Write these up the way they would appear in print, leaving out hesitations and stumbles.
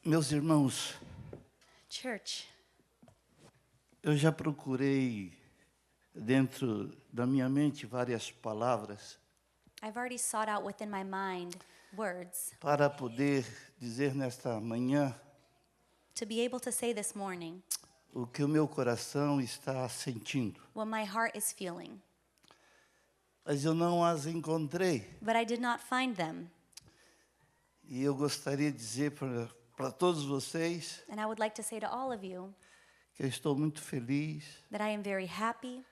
Meus irmãos, Church, eu já procurei dentro da minha mente várias palavras I've already sought out within my mind words para poder dizer nesta manhã to be able to say this morning o que o meu coração está sentindo. what my heart is feeling. Mas eu não as encontrei. But I did not find them. E eu gostaria de dizer para todos vocês And I would like to say to all of you que eu estou muito feliz that I am very happy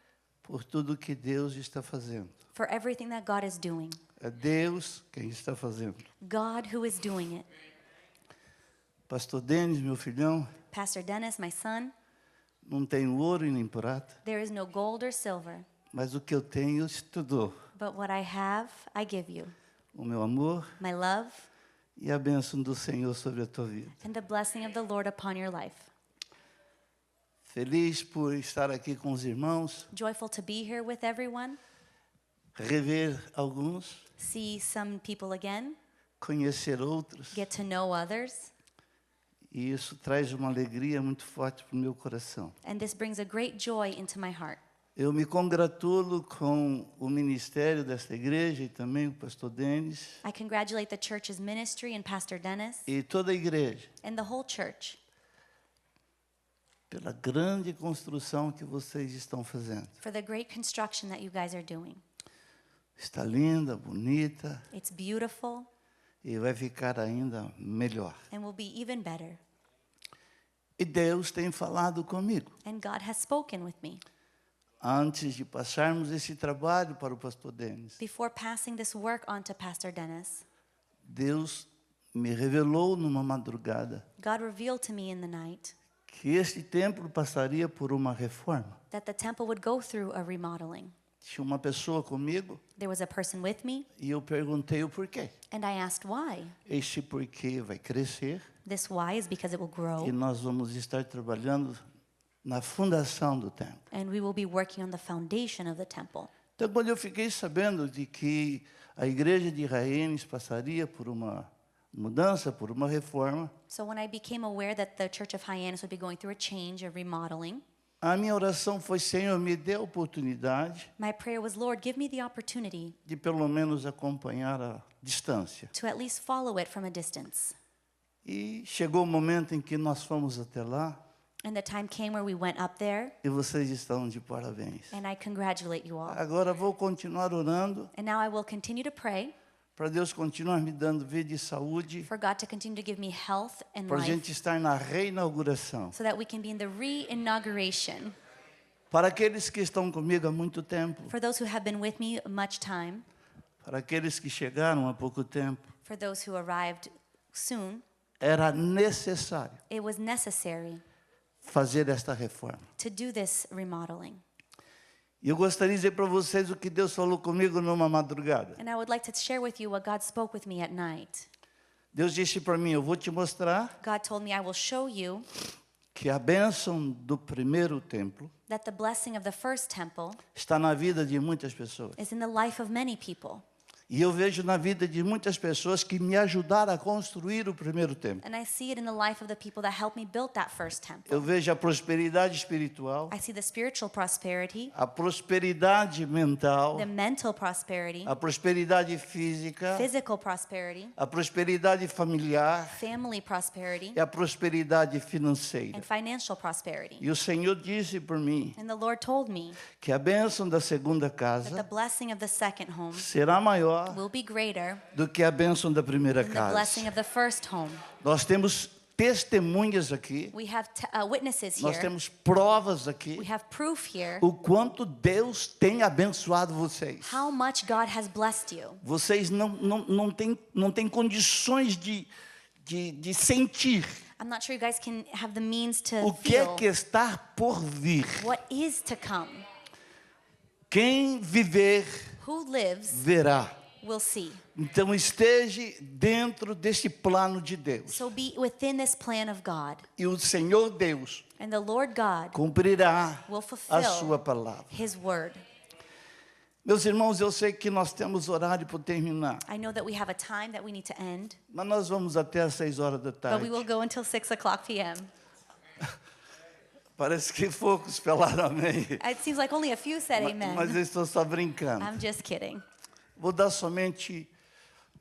por tudo que Deus está fazendo. for everything that God is doing. É Deus quem está fazendo. God who is doing it. Pastor Denis, meu filhão, Pastor Dennis, my son, não tenho ouro e nem prata, there is no gold or silver, mas o que eu tenho eu te dou. but what I have, I give you. O meu amor My love e a bênção do Senhor sobre a tua vida. and the blessing of the Lord upon your life. Feliz por estar aqui com os irmãos, Joyful to be here with everyone, rever alguns, see some people again, conhecer outros. get to know others. E isso traz uma alegria muito forte para o meu coração. And this brings a great joy into my heart. Eu me congratulo com o ministério desta igreja e também o pastor Denis I congratulate the church's ministry and Pastor Dennis e toda a igreja and the whole church pela grande construção que vocês estão fazendo. for the great construction that you guys are doing. Está linda, bonita It's beautiful e vai ficar ainda melhor. and will be even better. E Deus tem falado comigo. And God has spoken with me. Antes de passarmos esse trabalho para o pastor Denis, Before passing this work on to Pastor Dennis, Deus me revelou numa madrugada God revealed to me in the night que este templo passaria por uma reforma. that the temple would go through a remodeling. Tinha uma pessoa comigo There was a person with me, e eu perguntei o porquê. and I asked why. Este porquê vai crescer This why is because it will e grow, nós vamos estar trabalhando na fundação do templo. and we will be working on the foundation of the temple. Então, quando eu fiquei sabendo de que a igreja de Raínes passaria por uma mudança, por uma reforma, So when I became aware that the Church of Hyannis would be going through a change, a remodeling, a minha oração foi: Senhor, me dê a oportunidade my prayer was, Lord, give me the opportunity de pelo menos acompanhar a distância. to at least follow it from a distance. E chegou o momento em que nós fomos até lá And the time came where we went up there, e vocês estão de parabéns. and I congratulate you all. Agora vou continuar orando And now I will continue to pray para Deus continuar me dando vida e saúde, for God to continue to give me health and para a life gente estar na reinauguração. so that we can be in the re-inauguration. Para aqueles que estão comigo há muito tempo, For those who have been with me much time, para aqueles que chegaram há pouco tempo, for those who arrived soon, era necessário it was necessary fazer esta reforma. to do this remodeling. E eu gostaria de dizer para vocês o que Deus falou comigo numa madrugada. And I would like to share with you what God spoke with me at night. Deus disse para mim: eu vou te mostrar God told me, I will show you que a bênção do primeiro templo that the blessing of the first temple está na vida de muitas pessoas. is in the life of many people. E eu vejo na vida de muitas pessoas que me ajudaram a construir o primeiro templo. And I see it in the life of the people that helped me build that first temple. Eu vejo a prosperidade espiritual, I see the spiritual prosperity, a prosperidade mental, the mental prosperity, a prosperidade física, physical prosperity, a prosperidade familiar family prosperity, e a prosperidade financeira. and financial prosperity. E o Senhor disse por mim And the Lord told me que a bênção da segunda that the casa blessing of the second home será maior will be greater do que a bênção da primeira than the blessing casa. of the first home. Nós temos testemunhas aqui, We have witnesses nós here. temos provas We aqui, have proof here o quanto Deus tem abençoado vocês. how much God has blessed you. Vocês não têm condições de sentir I'm not sure you guys can have the means to o que é feel que está por vir. what is to come. Quem viver, Who lives verá. will see. Então esteja dentro deste plano de Deus. So be within this plan of God. E o Senhor Deus And the Lord God cumprirá will a fulfill sua palavra. His word. Meus irmãos, eu sei que nós temos horário para terminar, I know that we have a time that we need to end, mas nós vamos até às 6 horas da but tarde. we will go until 6:00 p.m. Parece que poucos falaram amém. It seems like only a few said Mas amen. eu estou só brincando. I'm just kidding. Vou dar somente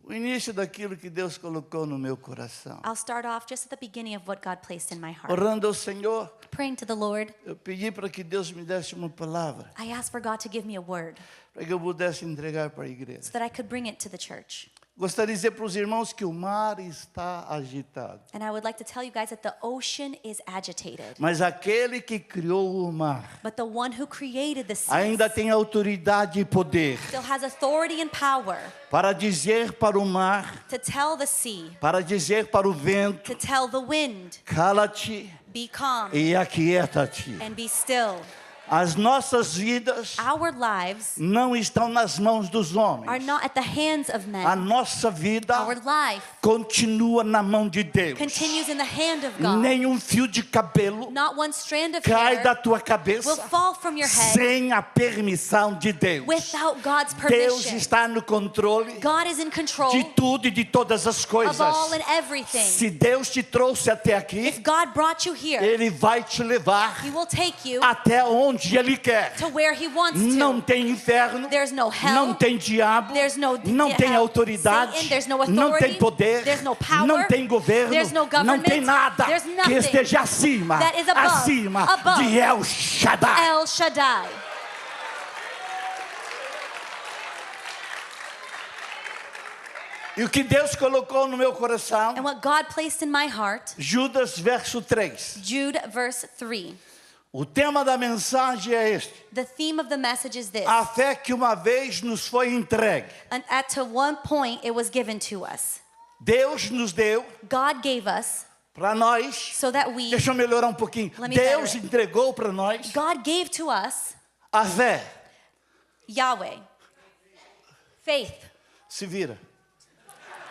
o início daquilo que Deus colocou no meu coração. I'll start off just at the beginning of what God placed in my heart. Orando ao Senhor, Praying to the Lord, eu pedi para que Deus me desse uma palavra, I asked for God to give me a word para que eu pudesse entregar para a igreja. so that I could bring it to the church. Gostaria de dizer para os irmãos que o mar está agitado. And I would like to tell you guys that the ocean is agitated, Mas aquele que criou o mar but the one who created the sea ainda tem autoridade e poder still has authority and power para dizer para o mar, to tell the sea, para dizer para o vento, to tell the wind, cala-te be calm e aquieta-te. and be still. As nossas vidas Our lives não estão nas mãos dos are homens. not at the hands of A men. nossa vida Our life continua na mão de Deus. continues in the hand of God. Nenhum fio de cabelo Not one strand of cai da hair tua will cabeça fall from your head sem a permissão de Deus. without God's Deus permission. está no controle God is in control de tudo e de todas as coisas. of all and everything. Se Deus te trouxe até aqui, If God brought you here, Ele vai te levar He will take you até onde Ele quer. to where He wants Não to. tem inferno, There's no hell. não tem diabo, There's no não tem autoridade, Satan. There's no não tem authority. poder, There's no power. não tem governo, There's no não government. tem nada There's que nothing esteja acima, that is above, acima above de El Shaddai. El Shaddai. E o que Deus colocou no meu coração, And what God placed in my heart, Judas verso 3. Jude verse 3. O tema da mensagem é este: The theme of the message is this. a fé que uma vez nos foi entregue. And at one point it was given to us. Deus nos deu God gave us para nós. so that we, Deixa eu melhorar um pouquinho. Let me Deus better it. entregou para nós God gave to us a fé. Yahweh. Faith. Se vira.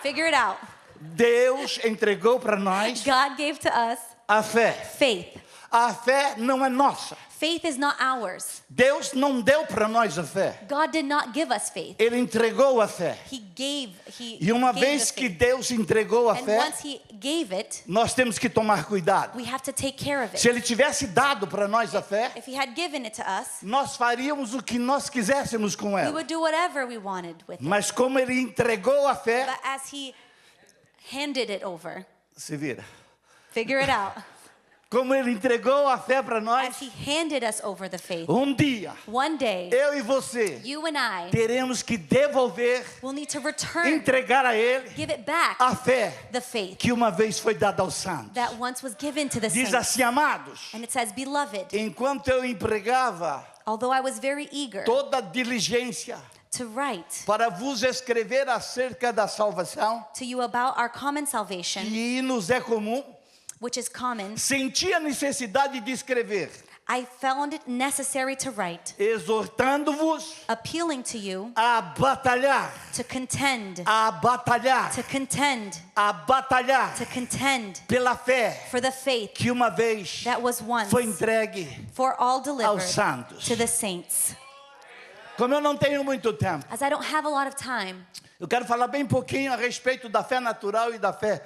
Figure it out. Deus entregou para nós God gave to us a fé. faith. A fé não é nossa. Faith is not ours. Deus não deu para nós a fé. God did not give us faith. Ele entregou a fé. He E uma gave vez the que faith. Deus entregou a And fé, once He gave it, nós temos que tomar cuidado. we have to take care of Se it. Ele tivesse dado para nós a fé, If He had given it to us, nós faríamos o que nós quiséssemos com we ela. would do whatever we wanted with it. Mas como Ele entregou a fé, But as He handed it over, se vira. figure it out. Como Ele entregou a fé para As nós, He handed us over the faith, dia, one day, eu e você you and I teremos que devolver, will need to return, entregar a Ele give it back, a fé the faith que uma vez foi dada aos santos. that once was given to the Diz saints. assim, amados, And it says, beloved, enquanto eu empregava although I was very eager toda a diligência to write para vos escrever acerca da salvação, to you about our common salvation, que nos é comum, which is common, senti a necessidade de escrever, I found it necessary to write, exortando-vos appealing to you a batalhar, to contend, a batalhar, to contend, a batalhar to contend pela fé for the faith que uma vez that was once foi entregue for all aos delivered santos. to the saints. Como eu não tenho muito tempo, As I don't have a lot of time, eu quero falar bem pouquinho a respeito da fé natural e da fé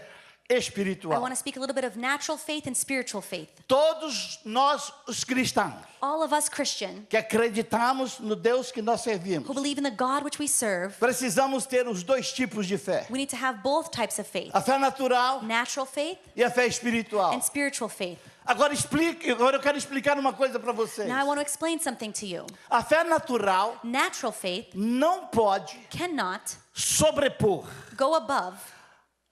I espiritual. want to speak a little bit of natural faith and spiritual faith. Todos nós, os cristãos, All of us Christian que acreditamos no Deus que nós servimos, who believe in the God which we serve, precisamos ter os dois tipos de fé: we need to have both types of faith, a fé natural natural faith e a fé espiritual. and spiritual faith. Agora eu quero explicar uma coisa para vocês. Now I want to explain something to you. A fé natural Natural faith não pode cannot sobrepor go above,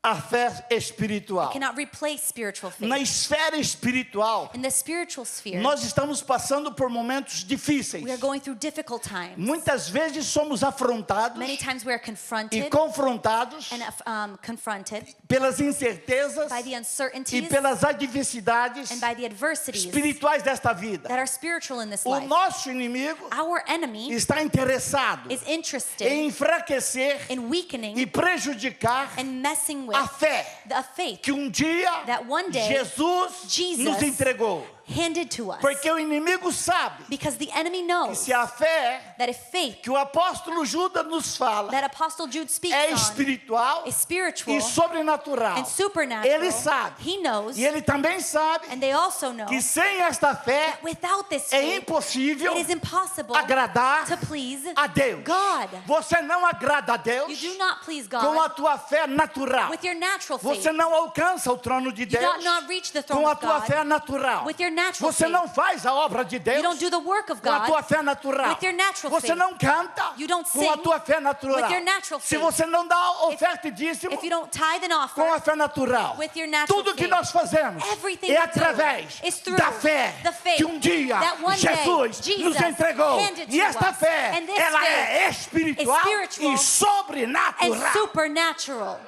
a fé espiritual. cannot replace spiritual Na faith. esfera espiritual, In the spiritual sphere, nós estamos passando por momentos difíceis. we are going through difficult times. Muitas vezes somos afrontados Many times we are e confronted confrontados and confronted pelas incertezas by the e uncertainties pelas adversidades and by the adversities espirituais desta vida. that are spiritual in this O life. nosso inimigo Our enemy está interessado is interested em enfraquecer in weakening e prejudicar and messing with a fé the faith que dia that one day Jesus Jesus nos entregou. handed to us. Porque o inimigo sabe Because the enemy que knows se a fé that if faith que o apóstolo Judas nos fala that Apostle Jude speaks é on espiritual is spiritual e sobrenatural, and supernatural, ele sabe. he knows, E ele também sabe and they also know, que sem esta fé that without this é faith, impossível it is impossible agradar to please a Deus. God. Você não agrada a Deus You do not please com God a tua fé natural. with your natural faith. Você não alcança o trono de You Deus do not reach the throne com a of tua God fé natural. with your natural Você faith. não faz a obra de You Deus don't do the work of com a God tua fé natural. with your natural Você faith. não canta You don't com a sing tua fé natural. with your natural Se faith. você não dá oferta e dízimo If you don't tithe and offer com a fé natural, with your natural tudo que faith, nós fazemos everything é we do através is through da fé the faith que dia that one day Jesus nos Jesus entregou. handed E to esta us. fé, And this ela é faith espiritual is spiritual e sobrenatural. and supernatural.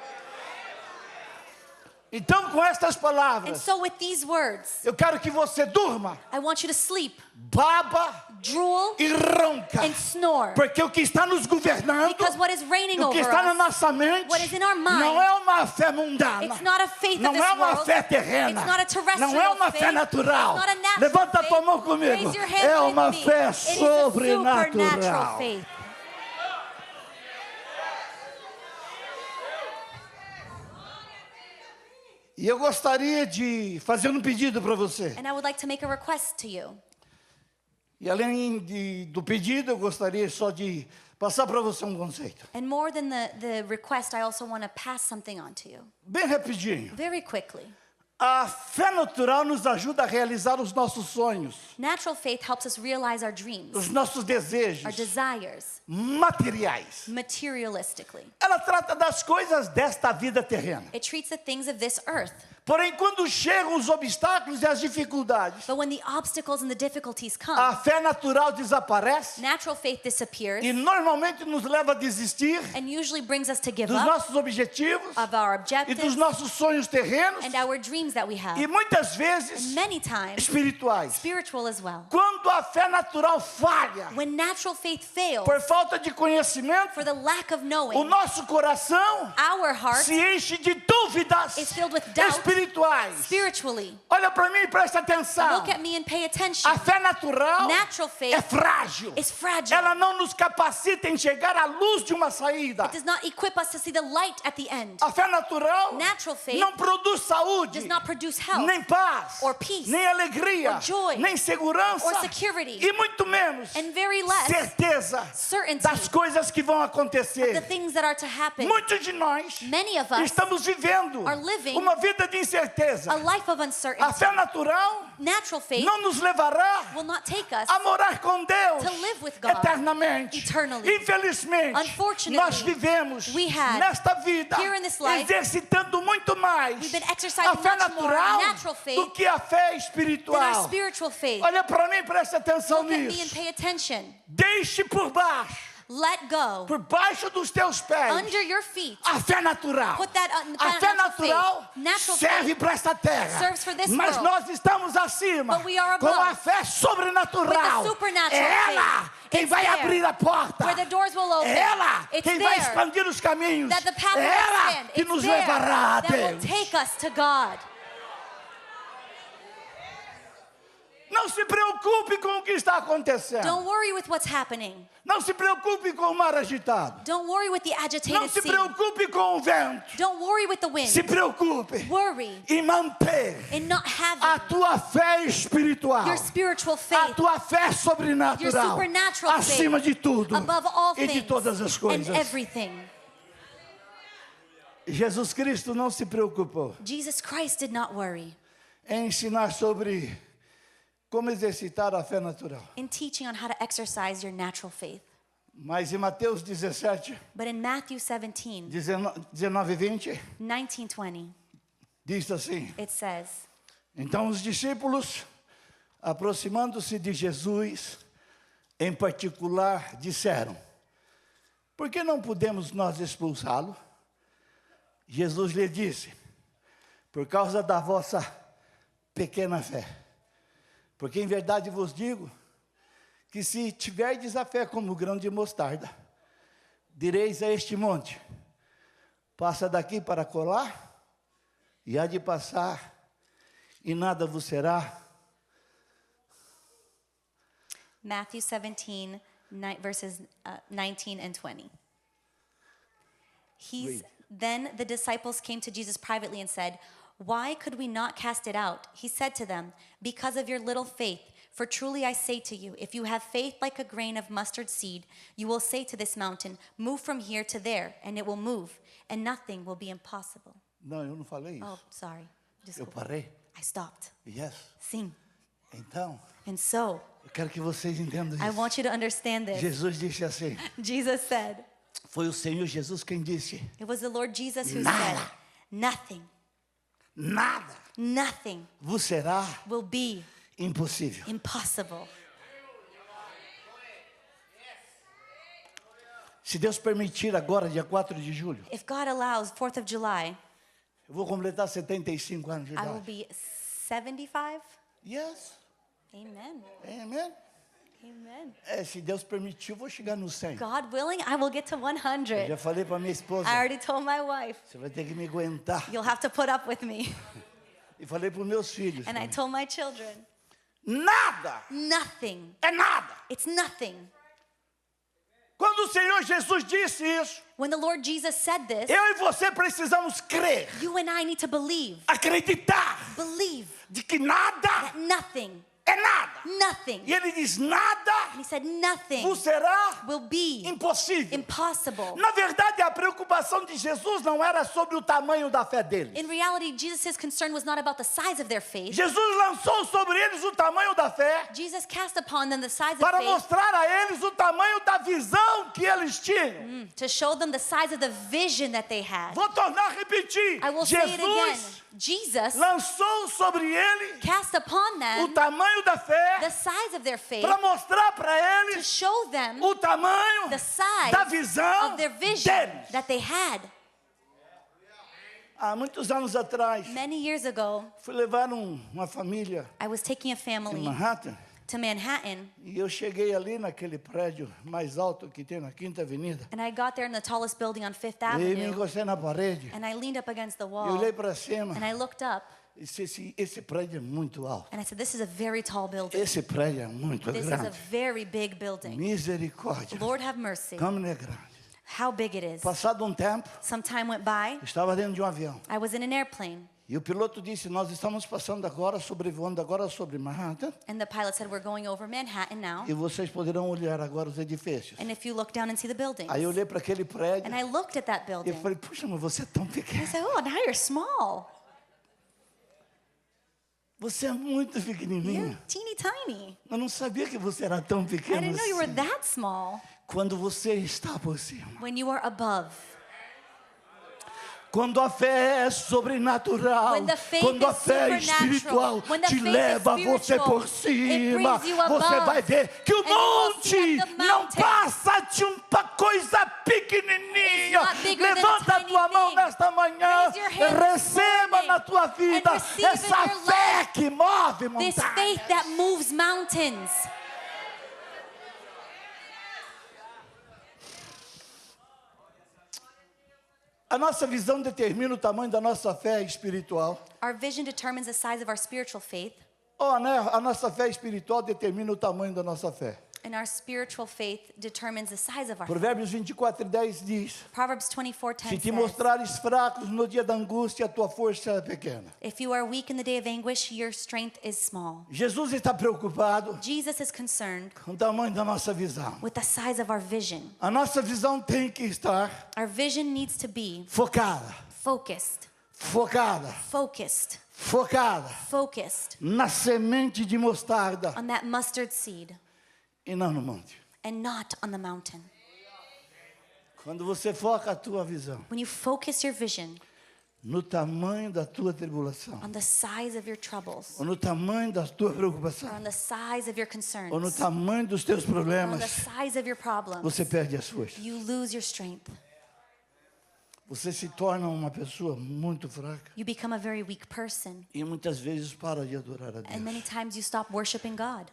Então, com estas And palavras, so with these words, eu quero que você durma, I want you to sleep, baba drool, e ronca. and snore. Porque o que está nos governando, Because what is reigning o que over está na us, nossa mente, what is in our mind, não é uma fé mundana, it's not a faith of não this é uma world, fé terrena, it's not a terrestrial não é uma faith, fé natural. it's not a natural Levanta a tua faith. mão comigo. Raise your hand É with uma me. fé It is a supernatural sobrenatural. faith. E eu gostaria de fazer um pedido para você. And I would like to make a request to you. E além do pedido, eu gostaria só de passar para você um conceito. And more than the request, I also want to pass something on to you. Bem rapidinho. Very quickly. A fé natural nos ajuda a realizar os nossos sonhos, Natural faith helps us realize our dreams, os nossos our desejos desires, materiais. materialistically. Ela trata das coisas desta vida terrena. It treats the things of this earth. Porém, quando chegam os obstáculos e as dificuldades, But when the obstacles and the difficulties come, a fé natural desaparece natural faith disappears e normalmente nos leva a desistir and usually brings us to give dos up nossos objetivos of our e dos objectives nossos sonhos terrenos and our dreams that we have. e muitas vezes And many times, espirituais. spiritual as well. Quando a fé natural falha When natural faith fails por falta de conhecimento, for the lack of o knowing, nosso coração our heart se enche de dúvidas is filled with doubt espirituais. spiritually. Olha para mim e presta atenção. Look at me and pay attention. A fé natural Natural faith é frágil. is fragile. Ela não nos capacita em chegar à luz de uma saída. It does not equip us to see the light at the end. A fé natural Natural faith não produz saúde, does not produce health nem paz, or peace nem alegria, or joy nem segurança or security e muito menos and very less certeza certainty das coisas que vão the acontecer. things that are to happen. Muitos de nós Many of us estamos vivendo are living uma vida de incerteza. a life of A uncertainty. fé natural Natural faith não nos levará will not take us a morar com Deus to live with God eternamente. eternally. Infelizmente, Unfortunately, nós vivemos we had, nesta vida here in this life, exercitando muito mais we've been exercising a fé much more natural natural faith do que a fé than our espiritual. spiritual faith. Olha para mim, presta atenção Look at me and nisso. pay attention. Deixe por baixo dos teus pés, Under your feet. a fé natural. Put that A fé natural Natural serve faith para esta terra. serves for this Mas world. nós estamos acima But we are com above a fé sobrenatural. with the supernatural É ela faith. quem It's vai there abrir a porta. where the doors will open. É ela It's quem vai there expandir os caminhos. that the path É will ela expand. que It's nos there levará a that will Deus. take us to God. Não se preocupe com o que está acontecendo. Don't worry with what's happening. Não se preocupe com o mar agitado. Don't worry with the Não agitated se sea. preocupe com o vento. Don't worry with the wind. Se preocupe Worry em manter in not a having tua fé espiritual, your spiritual a faith tua fé your sobrenatural, supernatural acima de tudo above all e de things todas as and coisas. everything. Jesus Cristo não se preocupou Jesus Christ did not worry em ensinar sobre como exercitar a fé natural. in teaching on how to exercise your natural faith. Mas em Mateus 17, But in Matthew 17, 19 e 20, 19-20, diz assim: it says, então os discípulos, aproximando-se de Jesus, em particular, disseram: por que não podemos nós expulsá-lo? Jesus lhe disse: por causa da vossa pequena fé. Porque em verdade vos digo, que se tiverdes a fé como o grão de mostarda, direis a este monte: passa daqui para colar, e há de passar, e nada vos será Matthew 17, verses 19 and 20. Read. Then the disciples came to Jesus privately and said, "Why could we not cast it out?" He said to them, "Because of your little faith. For truly I say to you, if you have faith like a grain of mustard seed, you will say to this mountain, 'Move from here to there,' and it will move, and nothing will be impossible." Não, eu não falei isso. Oh, sorry. Eu Desculpa. parei. I stopped. Yes. Sim. Então, And so, eu quero que vocês entendam I isso. want you to understand this. Jesus disse assim. Jesus said, Foi o Senhor Jesus quem disse. it was the Lord Jesus who Nada. said, nothing, Nada nothing vos será will be impossível. impossible. Se Deus permitir agora, dia 4 de julho, If God allows, 4th of July, eu vou completar 75 anos de I will idade. be 75. Yes. Amen. Amen. Amen. Se Deus permitir, eu vou chegar no 100. God willing, I will get to Eu 100. já falei para minha esposa, I already told my wife, você vai ter que me aguentar. you'll have to put up with me. E falei para os meus filhos. And I também. told my children, Nada nothing. é nada. It's nothing. Quando o Senhor Jesus disse isso, When the Lord Jesus said this, eu e você precisamos crer, you and I need to believe acreditar de que nada that nothing, é nada. nothing. E ele diz, nada And he said, nothing vos será will be impossível. impossible. Na verdade, a preocupação de Jesus não era sobre o tamanho da fé deles. In reality, Jesus' concern was not about the size of their faith. Jesus lançou sobre eles o tamanho da fé Jesus cast upon them the size of para faith mostrar a eles o tamanho da visão que eles tinham. to show them the size of the vision that they had. Vou tornar a repetir. I will say it again. Jesus Jesus lançou sobre ele cast upon o them tamanho da fé the size of their faith para mostrar para to eles show them o tamanho the size da visão of their vision deles. that they had. Há muitos anos atrás, Many years ago, fui levar uma família I was taking a em family Manhattan to Manhattan, e eu cheguei ali naquele prédio mais alto que tem na Quinta Avenida and I got there in the tallest building on Fifth e me Avenue, encostei na parede. and I leaned up against the Eu wall, olhei para cima and I looked up, e disse, esse prédio é muito alto. and I said, this is a very tall building. Esse prédio é muito This is a grande. very big building. Misericórdia. Lord have mercy. Como é grande. How big it is. Passado tempo, Some time went by. eu estava dentro de avião. I was in an airplane, E o piloto disse, nós estamos passando agora, sobrevoando agora sobre Manhattan. and the pilot said, we're going over Manhattan now, E vocês poderão olhar agora os edifícios. and if you look down and see the buildings. Aí eu olhei para aquele prédio And I looked at that e eu building. falei, puxa, mas você é tão I pequeno. said, oh, now you're small. Você é muito You're pequenininho. teeny tiny. Eu não sabia que você era tão I pequeno didn't know you were assim. that small. Quando você está por cima. When you are above. Quando a fé é sobrenatural, When the faith quando a is fé é supernatural, espiritual when the te faith is leva você spiritual, por it cima, brings you você above, vai ver que o and you will see monte that the não mountain passa de uma coisa pequenininha. is not bigger than a Levanta a tiny tua mão thing. nesta manhã, Raise your hand this receba morning na tua vida and receive in essa your fé que move This montanhas. faith that moves mountains. A nossa visão determina o tamanho da nossa fé espiritual. Our vision determines the size of our spiritual faith, Oh, né? A nossa fé espiritual determina o tamanho da nossa fé. and our spiritual faith determines the size of our faith. Provérbios 24:10 diz: Proverbs Se 24:10 te says, mostrares fracos no dia da angústia, a tua força é pequena. if you are weak in the day of anguish, your strength is small. Jesus está preocupado Jesus is concerned com o tamanho da nossa visão. with the size of our vision. A nossa visão tem que estar Our vision needs to be focada, focused, focada, focused, focada focused na semente de mostarda on that mustard seed e não no monte. and not on the mountain. Quando você foca a tua visão When you focus your vision no tamanho da tua tribulação, on the size of your troubles, ou no tamanho da tua or preocupação, on the size of your concerns, ou no tamanho dos teus or on the problemas, size of your problems, você perde as forças. you lose your strength. Você se torna uma pessoa muito fraca You become a very weak person, e muitas vezes para de adorar a and many Deus. times you stop worshiping God.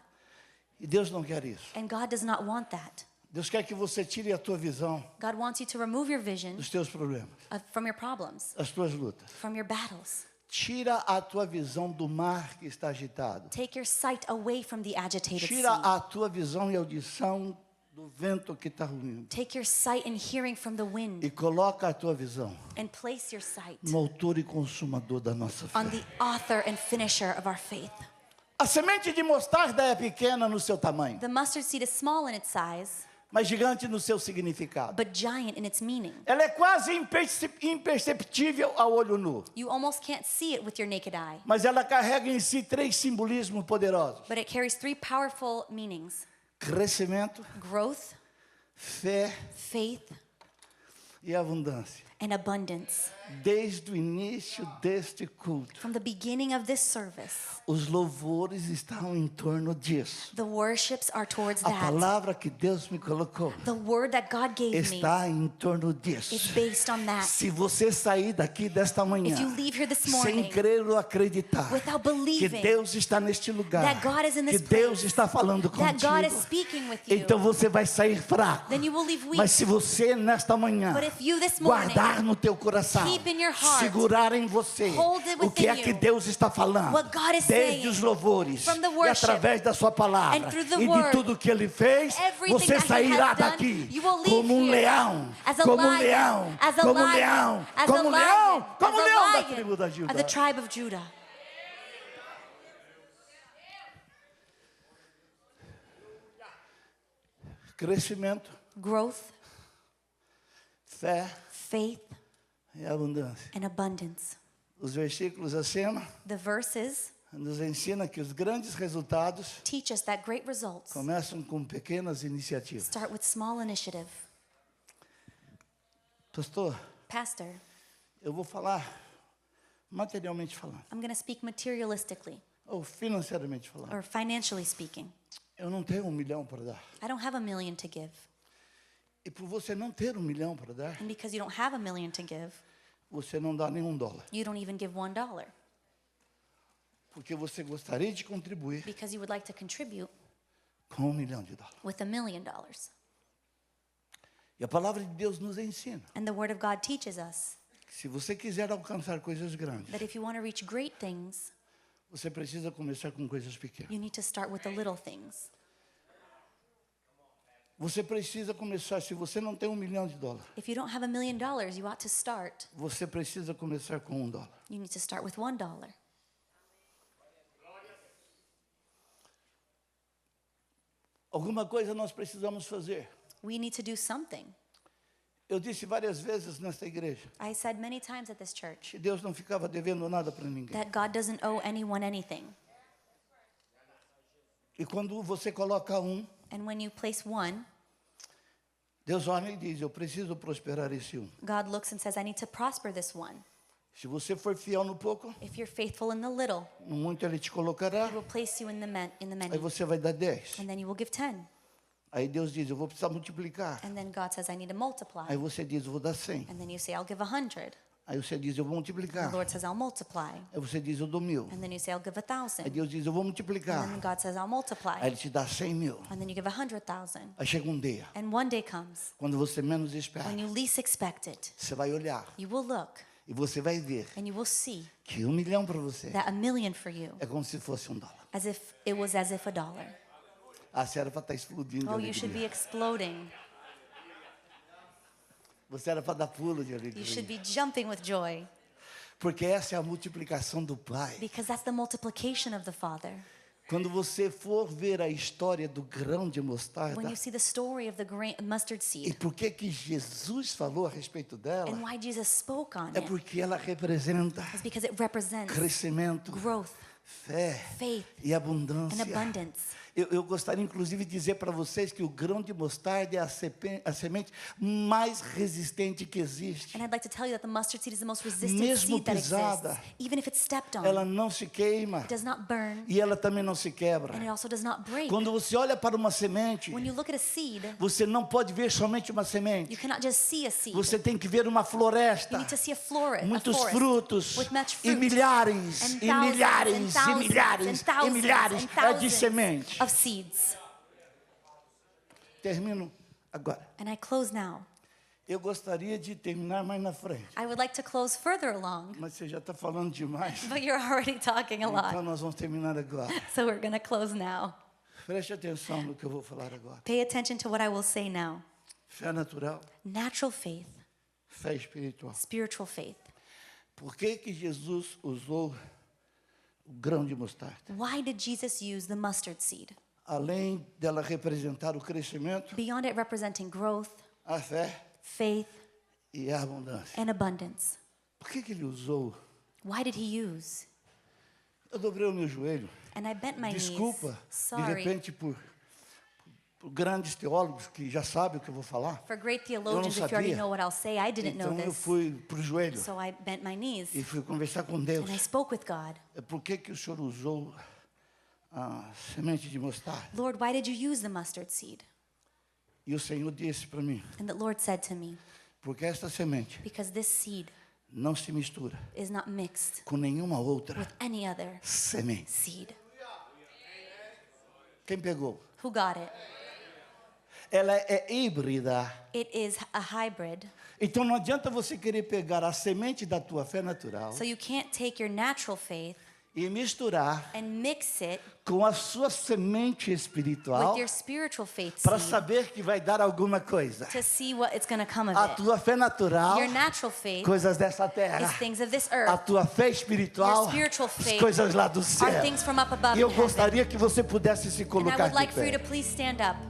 E Deus não quer isso. And God does not want that. Deus quer que você tire a tua visão God wants you to remove your vision dos teus problemas, from your problems, das tuas lutas. from your battles. Tira a tua visão do mar que está agitado. Take your sight away from the agitated Tira sea. a tua visão e audição do vento que está ruindo. Take your sight and hearing from the wind E coloca a tua visão and place your sight no autor e consumador da nossa on fé. the author and finisher of our faith. A semente de mostarda é pequena no seu tamanho, The mustard seed is small in its size, mas gigante no seu significado. but giant in its meaning. Ela é quase imperceptível ao olho nu, You almost can't see it with your naked eye, mas ela carrega em si 3 simbolismos poderosos: but it carries 3 powerful meanings: crescimento, growth, fé faith, e abundância. and abundance. Desde o início deste culto, From the beginning of this service, os louvores estão em torno disso. the worships are towards A that. palavra que Deus me colocou The word that God gave me está em torno is disso. based on that. Se você sair daqui desta manhã If you leave here this sem morning crer ou acreditar without que believing Deus está neste lugar, that God is in que this Deus place, está falando that God is contigo, speaking with you, então você vai sair fraco. then you will leave weak. Mas se você nesta manhã But if you this morning guardar no teu coração, keep in your heart, segurar em você hold it o que é within que you, Deus está falando, what God is desde saying, os louvores from the e worship, através da sua palavra and through the e de word, tudo que Ele fez, everything você that He sairá has done, daqui you will leave como um here leão, as a como um lion, leão, as a como um lion, leão, as como a um lion, leão, como as um a leão da lion tribo da of the Judá. tribe of Judah. Crescimento, Growth, fé faith, e abundância. and abundance. Os versículos acima The verses nos ensina que os grandes resultados teach us that great results começam com pequenas iniciativas. start with small initiative. Pastor, Pastor, eu vou falar materialmente falando, I'm going to speak materialistically ou financeiramente falando. or financially speaking. Eu não tenho 1 milhão para dar. I don't have $1 million to give. E por você não ter 1 milhão para dar, And because you don't have $1 million to give, você não dá nenhum dólar. you don't even give $1 Porque você gostaria de contribuir because you would like to contribute com 1 milhão de dólares. with $1 million. E a palavra de Deus nos ensina And the Word of God teaches us que se você quiser alcançar coisas grandes, that if you want to reach great things, você precisa começar com coisas pequenas. you need to start with the little things. Você precisa começar, se você não tem 1 milhão de dólares, If you don't have $1 million, you ought to start. você precisa começar com 1 dólar. You need to start with $1. Alguma coisa nós precisamos fazer. We need to do something. Eu disse várias vezes nesta igreja I said many times at this church que Deus não ficava devendo nada para ninguém. that God doesn't owe anyone anything. E quando você coloca 1, And when you place 1, Deus olha e diz, eu preciso prosperar esse 1. God looks and says, I need to prosper this 1. Se você for fiel no pouco, If you're faithful in the little, no muito Ele te colocará, He will place you in the aí many. você vai dar 10. And then you will give 10. Aí Deus diz, eu vou precisar multiplicar. And then God says, I need to multiply. Aí você diz, eu vou dar 100. And then you say, I'll give 100. Aí você diz, eu vou The multiplicar. Lord says, I'll multiply. Aí você diz, eu dou 1000. And then you say, I'll give 1,000. Aí Deus diz, eu vou multiplicar. And then God says, I'll Aí multiply. Ele te dá 100.000. And then you give 100,000. Aí chega um dia, And one day comes quando você menos espera, when you least expect it. você vai olhar You will look e você vai ver and you will see que 1 milhão para você that $1 million for you é como se fosse $1. as if it was as if $1. A serva está explodindo de Oh, you should be alegria. exploding. Você era para dar pulo de You should alegria. be jumping with joy Porque essa é a multiplicação do Pai. because that's the multiplication of the Father. Quando você for ver a história do grão de When mostarda, you see the story of the mustard e seed por que que Jesus falou a respeito dela, and why Jesus spoke on é it porque ela representa is because it represents crescimento, growth, fé faith, e abundância. and abundance. Eu gostaria, inclusive, de dizer para vocês que o grão de mostarda é a semente mais resistente que existe. And I'd like to tell you that the mustard seed is the most resistant Mesmo seed that pisada, exists. Even if it's stepped on, Ela não se queima it does not burn e ela também não se quebra. and it also does not break. Quando você olha para uma semente, When you look at a seed, você não pode ver somente uma you semente. cannot just see a seed. Você tem que ver uma You floresta, need to see a forest, muitos frutos with much e fruit, milhares, and e thousands, milhares, and e thousands, milhares, and e thousands, milhares and de thousands sementes. of seeds. Termino agora. And I close now. Eu gostaria de terminar mais na frente, I would like to close further along, mas você já está falando demais. but you're already talking a lot. Então nós vamos terminar agora. So we're going to close now. Preste atenção no que eu vou falar agora. Pay attention to what I will say now. Fé natural, Natural faith, fé espiritual. spiritual faith. Por que que Jesus usou o grão de mostarda? Why did Jesus use the mustard seed? Além dela representar o crescimento, Beyond it representing growth, a fé faith, e a abundância. and abundance. Por que que ele usou? Why did he use? Eu dobrei o meu joelho. And I bent my Desculpa, knees. de Sorry. repente, por grandes teólogos que já sabem o que eu vou falar. For great Eu não theologians, if you already sabia. know what I'll say, I didn't know Então eu this. fui para o joelho So I bent my knees e fui conversar com Deus. and I spoke with God. Por que que o Senhor usou a semente de mostarda? Lord, why did you use the mustard seed? E o Senhor disse para mim, And the Lord said to me, porque esta semente because this seed não se mistura is not mixed com nenhuma outra with any other semente. seed. Quem pegou? Who got it? Ela é híbrida. It is a hybrid. Então não adianta você querer pegar a semente da tua fé natural So you can't take your natural faith e misturar and mix it com a sua semente espiritual with your spiritual faith para seed saber que vai dar alguma coisa. to see what it's going to come of A it. tua fé natural, Your natural faith coisas dessa terra. is things of this A earth. tua fé espiritual, Your spiritual as faith coisas lá do céu. are things from up above E eu in heaven. gostaria que você pudesse se And I colocar would de like for you pé. to please stand up.